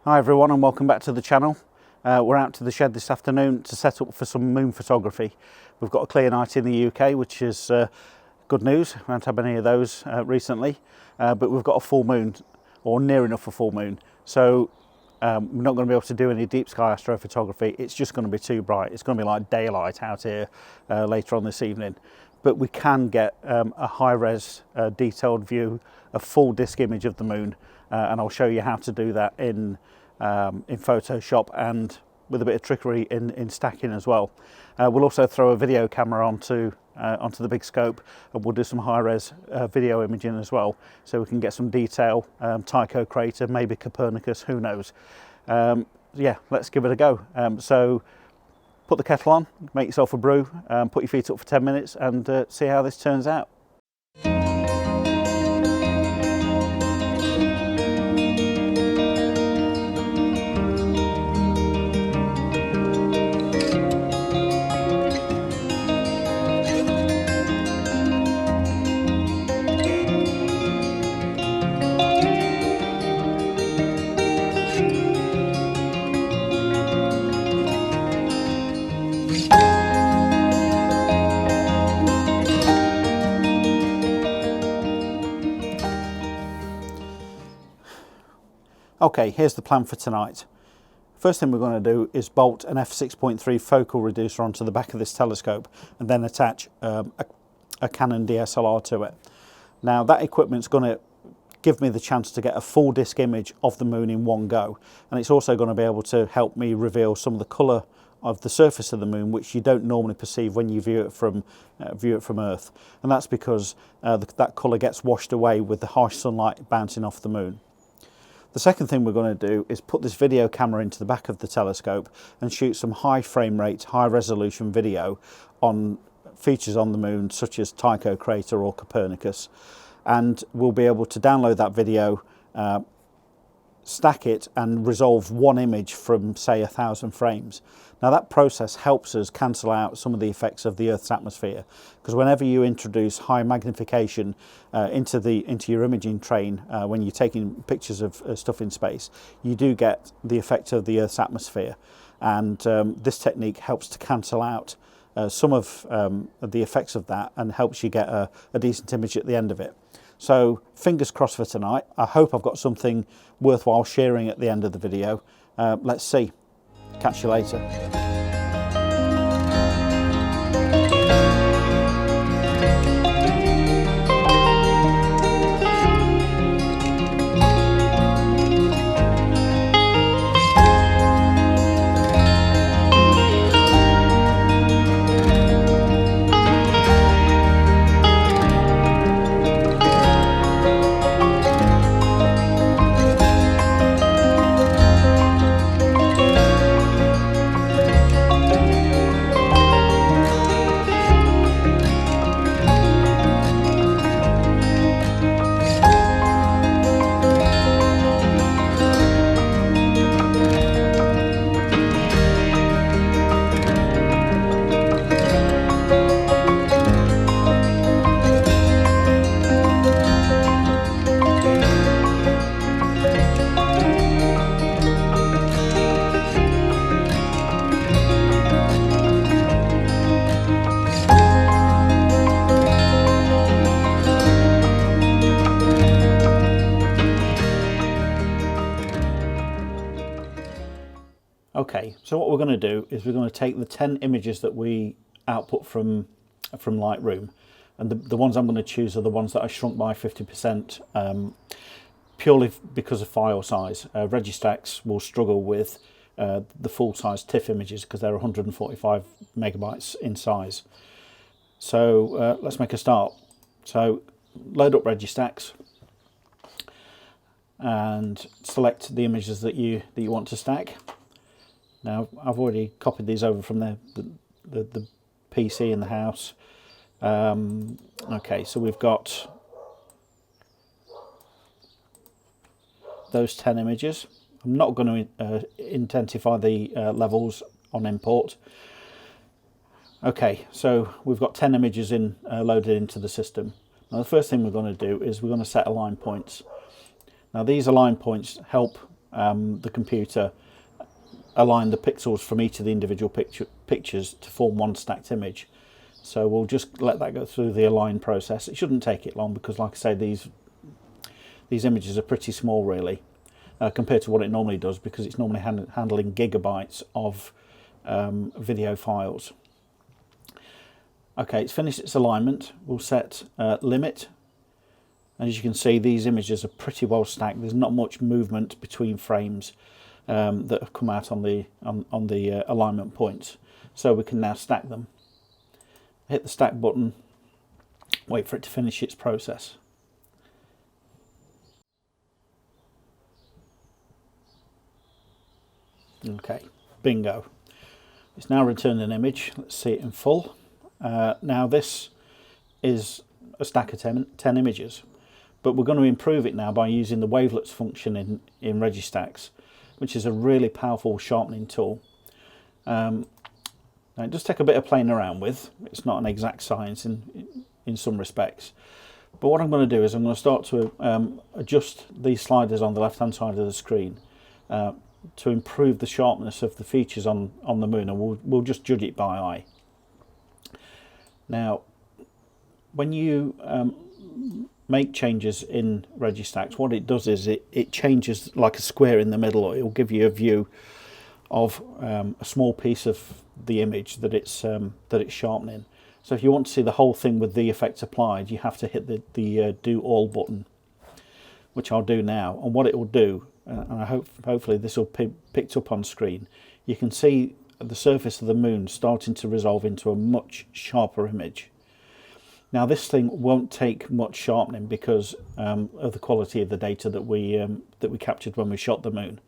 Hi everyone and welcome back to the channel. We're out to the shed this afternoon to set up for some moon photography. We've got a clear night in the UK, which is good news. We haven't had any of those recently, but we've got a full moon, or near enough a full moon. So we're not going to be able to do any deep sky astrophotography. It's just going to be too bright. It's going to be like daylight out here later on this evening. But we can get a high-res detailed view, a full disk image of the moon, and I'll show you how to do that in Photoshop and with a bit of trickery in stacking as well. We'll also throw a video camera onto the big scope, and we'll do some high-res video imaging as well, so we can get some detail. Tycho crater, maybe Copernicus, who knows. Yeah, let's give it a go. So put the kettle on, make yourself a brew, put your feet up for 10 minutes and see how this turns out. Okay, here's the plan for tonight. First thing we're going to do is bolt an f6.3 focal reducer onto the back of this telescope and then attach a Canon DSLR to it. Now that equipment's going to give me the chance to get a full disk image of the moon in one go, and it's also going to be able to help me reveal some of the colour of the surface of the moon, which you don't normally perceive when you view it from Earth, and that's because that colour gets washed away with the harsh sunlight bouncing off the moon. The second thing we're going to do is put this video camera into the back of the telescope and shoot some high frame rate, high resolution video on features on the moon such as Tycho crater or Copernicus, and we'll be able to download that video, stack it and resolve one image from say 1,000 frames. Now that process helps us cancel out some of the effects of the Earth's atmosphere, because whenever you introduce high magnification into your imaging train, when you're taking pictures of stuff in space, you do get the effect of the Earth's atmosphere, and this technique helps to cancel out some of the effects of that and helps you get a decent image at the end of it. So fingers crossed for tonight. I hope I've got something worthwhile sharing at the end of the video. Let's see. Catch you later. Okay, so what we're going to do is we're going to take the 10 images that we output from Lightroom, and the ones I'm going to choose are the ones that I shrunk by 50%, purely because of file size. Registax will struggle with the full-size TIFF images because they're 145 megabytes in size. So let's make a start. So load up Registax and select the images that you want to stack. Now I've already copied these over from the PC in the house. Okay, so we've got those 10 images. I'm not going to intensify the levels on import. Okay, so we've got 10 images loaded into the system. Now the first thing we're going to do is we're going to set align points. Now these align points help the computer align the pixels from each of the individual pictures to form one stacked image. So we'll just let that go through the align process. It shouldn't take it long because, like I say, these images are pretty small really compared to what it normally does, because it's normally handling gigabytes of video files. Okay, it's finished its alignment. We'll set limit. And as you can see, these images are pretty well stacked. There's not much movement between frames that have come out on the alignment points. So we can now stack them. Hit the stack button, wait for it to finish its process. Okay, bingo. It's now returned an image. Let's see it in full. Now this is a stack of 10 images, but we're going to improve it now by using the Wavelets function in Registacks, which is a really powerful sharpening tool. Now it does take a bit of playing around with. It's not an exact science in some respects. But what I'm going to do is I'm going to start to adjust these sliders on the left hand side of the screen to improve the sharpness of the features on the moon, and we'll just judge it by eye. Now, when you make changes in Registacks, what it does is it changes like a square in the middle. It will give you a view of a small piece of the image that it's sharpening. So if you want to see the whole thing with the effects applied, you have to hit the do all button, which I'll do now. And what it will do, and I hopefully this will picked up on screen, you can see the surface of the moon starting to resolve into a much sharper image. Now this thing won't take much sharpening because of the quality of the data that we captured when we shot the moon,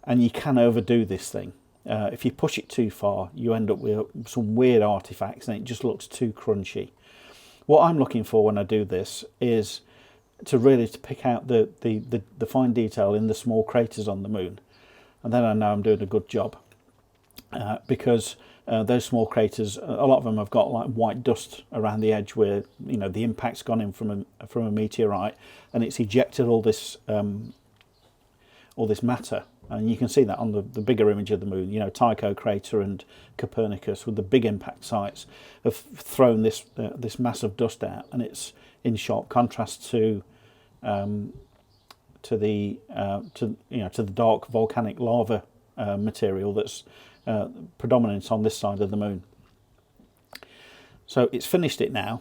and you can overdo this thing. If you push it too far, you end up with some weird artifacts and it just looks too crunchy. What I'm looking for when I do this is to really pick out the fine detail in the small craters on the moon, and then I know I'm doing a good job, because those small craters, a lot of them have got like white dust around the edge where the impact's gone in from a meteorite and it's ejected all this matter. And you can see that on the bigger image of the moon. Tycho crater and Copernicus, with the big impact sites, have thrown this massive dust out, and it's in sharp contrast to the dark volcanic lava material that's predominant on this side of the moon. So it's finished it now,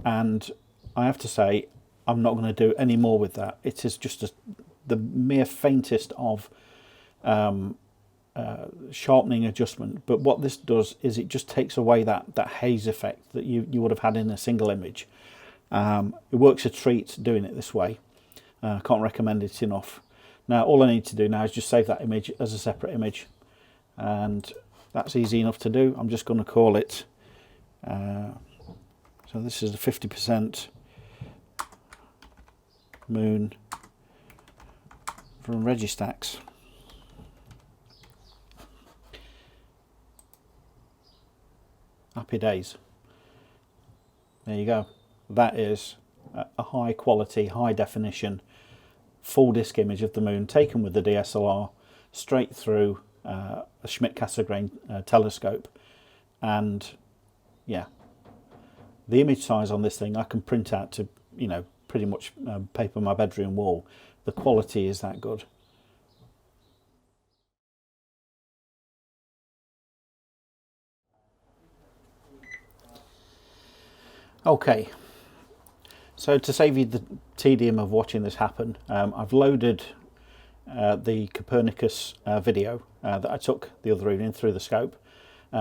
and I have to say I'm not going to do any more with that. It is just the mere faintest of sharpening adjustment, but what this does is it just takes away that haze effect that you would have had in a single image. It works a treat doing it this way. I can't recommend it enough. Now all I need to do now is just save that image as a separate image, and that's easy enough to do. I'm just going to call it so this is a 50% moon from Registacks. Happy days. There you go. That is a high quality, high definition, full disc image of the moon taken with the DSLR straight through a Schmidt-Cassegrain telescope. And yeah, the image size on this thing I can print out to pretty much paper my bedroom wall. The quality is that good. Okay, so to save you the tedium of watching this happen, I've loaded the Copernicus video that I took the other evening through the scope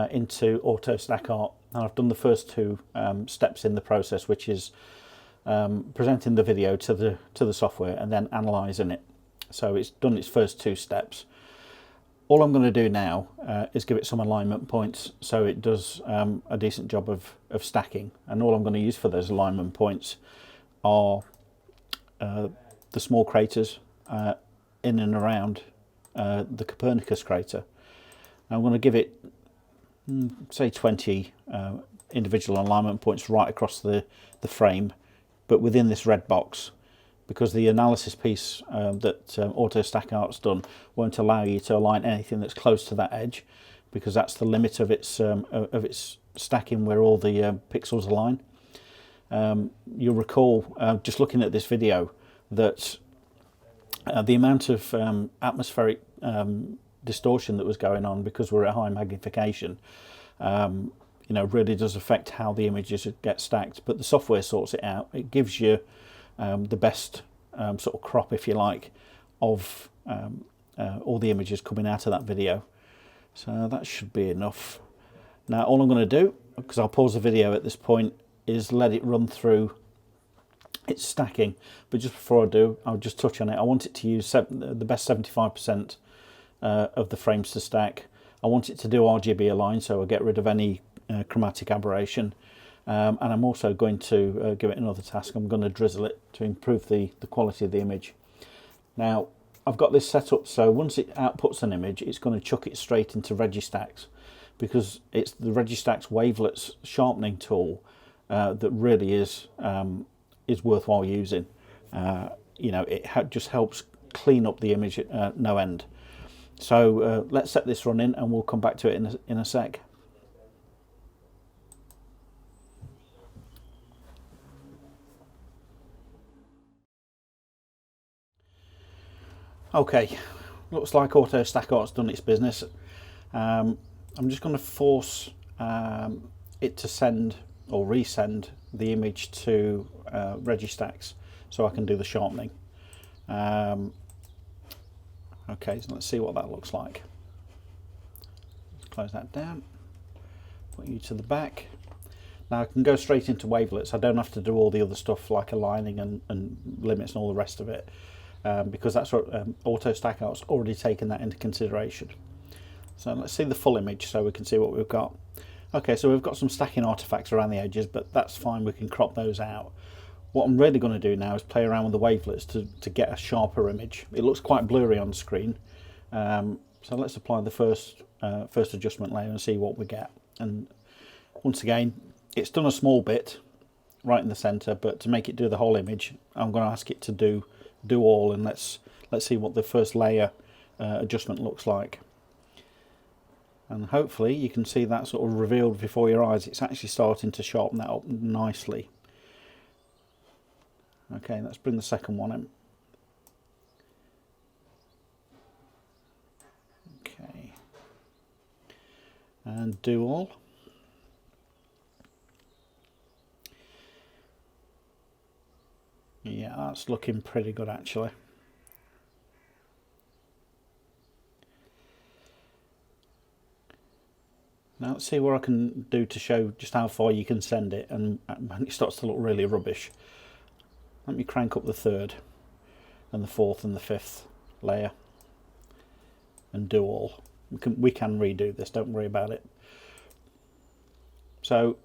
into AutoStackArt, and I've done the first two steps in the process, which is presenting the video to the software and then analysing it. So it's done its first two steps. All I'm going to do now is give it some alignment points so it does a decent job of stacking, and all I'm going to use for those alignment points are the small craters in and around the Copernicus crater. I'm going to give it say 20 individual alignment points right across the frame, but within this red box because the analysis piece that Auto Stack Art's done won't allow you to align anything that's close to that edge, because that's the limit of its stacking where all the pixels align. You'll recall, just looking at this video, that the amount of atmospheric distortion that was going on because we're at high magnification, you know, really does affect how the images get stacked. But the software sorts it out. It gives you the best sort of crop, if you like, of all the images coming out of that video. So that should be enough. Now all I'm going to do, because I'll pause the video at this point, is let it run through its stacking. But just before I do, I'll just touch on it. I want it to use the best 75% of the frames to stack. I want it to do RGB align, so I'll get rid of any chromatic aberration. And I'm also going to give it another task. I'm going to drizzle it to improve the quality of the image. Now I've got this set up so once it outputs an image, it's going to chuck it straight into Registacks, because it's the Registacks Wavelet's sharpening tool that really is worthwhile using. You know, it just helps clean up the image at no end. So let's set this running and we'll come back to it in a sec. Okay, looks like Auto Stack Art's done its business. I'm just going to force it to send or resend the image to Registacks so I can do the sharpening. Okay, so let's see what that looks like. Let's close that down, put you to the back. Now I can go straight into Wavelets. I don't have to do all the other stuff like aligning and limits and all the rest of it, because that's what Auto Stack Art's already taken that into consideration. So let's see the full image so we can see what we've got. Okay, so we've got some stacking artifacts around the edges, but that's fine, we can crop those out. What I'm really going to do now is play around with the wavelets to get a sharper image. It looks quite blurry on the screen, so let's apply the first adjustment layer and see what we get. And once again, it's done a small bit right in the center, but to make it do the whole image, I'm going to ask it to do all, and let's see what the first layer adjustment looks like. And hopefully you can see that sort of revealed before your eyes. It's actually starting to sharpen that up nicely. Okay, let's bring the second one in. Okay, and do all. Yeah, that's looking pretty good actually. Now let's see what I can do to show just how far you can send it, and when it starts to look really rubbish. Let me crank up the third and the fourth and the fifth layer and do all. We can redo this, don't worry about it. So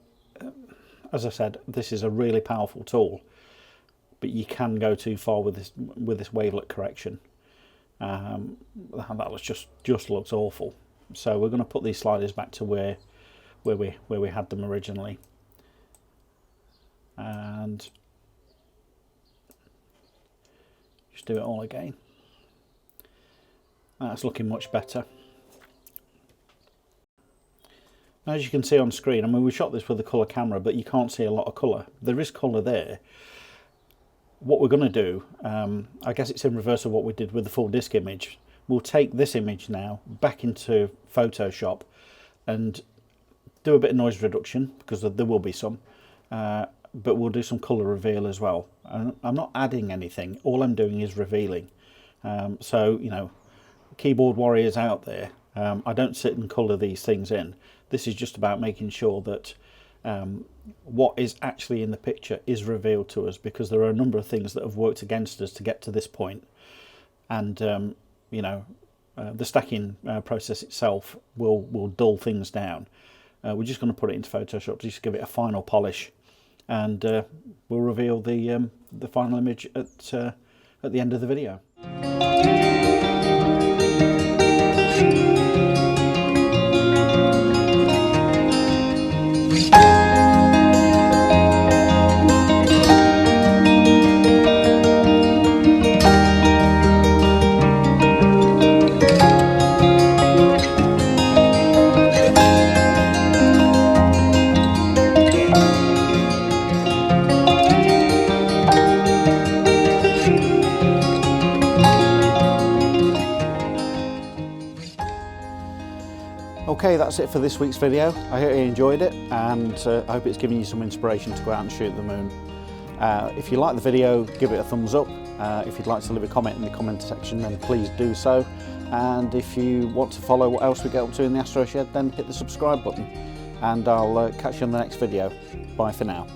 as I said, this is a really powerful tool, but you can go too far with this wavelet correction. That looks just looks awful. So we're going to put these sliders back to where we had them originally, and just do it all again. That's looking much better. Now, as you can see on screen, I mean, we shot this with a colour camera, but you can't see a lot of colour. There is colour there. What we're going to do, I guess it's in reverse of what we did with the full disk image. We'll take this image now back into Photoshop and do a bit of noise reduction, because there will be some, but we'll do some colour reveal as well. I'm not adding anything, all I'm doing is revealing. So, you know, keyboard warriors out there, I don't sit and colour these things in. This is just about making sure that what is actually in the picture is revealed to us, because there are a number of things that have worked against us to get to this point. And you know, the stacking process itself will dull things down. We're just going to put it into Photoshop to just give it a final polish, and we'll reveal the final image at the end of the video. Okay, that's it for this week's video. I hope you enjoyed it, and I hope it's given you some inspiration to go out and shoot the moon. If you like the video, give it a thumbs up. If you'd like to leave a comment in the comment section, then please do so. And if you want to follow what else we get up to in the Astro Shed, then hit the subscribe button. And I'll catch you on the next video. Bye for now.